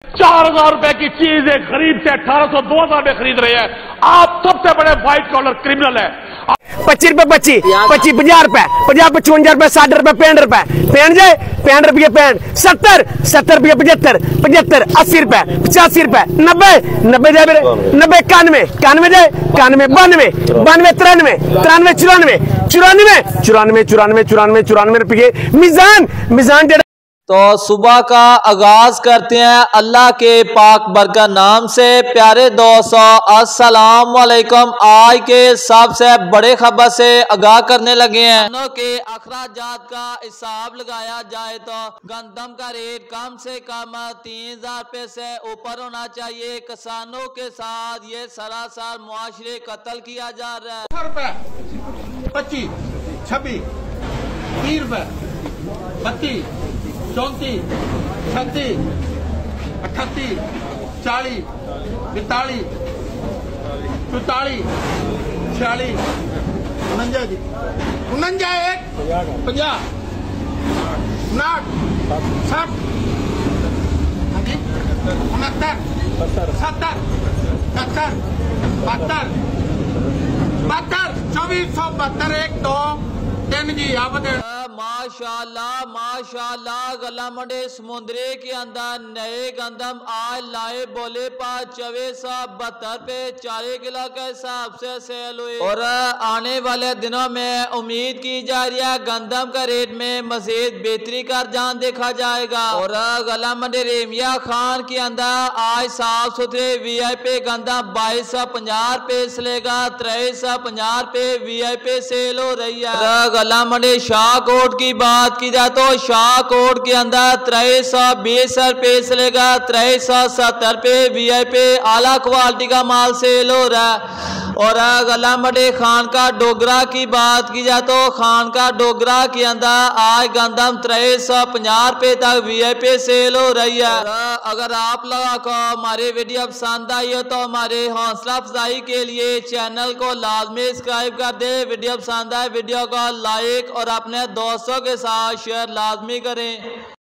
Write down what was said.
4,000 रुपए की चीज एक गरीब से 1800 2000 में खरीद रहे हैं। आप सबसे बड़े व्हाइट कॉलर क्रिमिनल है। 25 रुपए 25 50 रुपए 50 55 रुपए 60 रुपए 65 रुपए 65 रुपये 70 70 रुपये 75 75 80 रुपए 85 रुपए 90 90 जाए 90 91 91 जाए 91 92 93 93 94 रुपये मिजान। तो सुबह का आगाज करते हैं अल्लाह के पाक बरकत नाम से। प्यारे दोस्तों अस्सलाम वालेकुम। आज के सबसे बड़े खबर से आगाह करने लगे हैं। किसानों के अखराजात का हिसाब लगाया जाए तो गंदम का रेट कम से कम 3,000 रुपए से ऊपर होना चाहिए। किसानों के साथ ये सरासर मुआशरे कत्ल किया जा रहा है। 25 26 30 रुपए 32 34 36 38 40 42 44 46 49 जी 49 1 50 59 60 69 70 70 72 2472 1 2 3 जी आप माशाल्लाह माशाल्लाह। गला मंडे समुद्रे के अंदर नए गंदम आज लाए बोले पर 2472 पे 4 किलो के हिसाब से सेल हुए और आने वाले दिनों में उम्मीद की जा रही है गंदम का रेट में मजीद बेहतरी कर जान देखा जाएगा। और गला मंडे रेमिया खान के अंदर आज साफ सुथरे VIP गंदम 2250 रुपए लेगा 2350 रुपए VIP सेल हो रही है। गला मंडे शाहकोट की बात की जाए तो शाहकोट के अंदर 2320 रुपए से लेगा 2370 रुपए VIP आला क्वालिटी का माल सेल हो रहा है। और गला मंडी खान का डोगरा की बात की जाए तो खान का डोगरा के अंदर आज गंदम 2350 रुपए तक VIP सेल हो रही है। अगर आप लोगों को हमारे वीडियो पसंद आई हो तो हमारे हौसला अफजाई के लिए चैनल को लाजमी सब्सक्राइब कर दे। वीडियो पसंद आए वीडियो को लाइक और अपने दोस्तों के साथ शेयर लाजमी करें।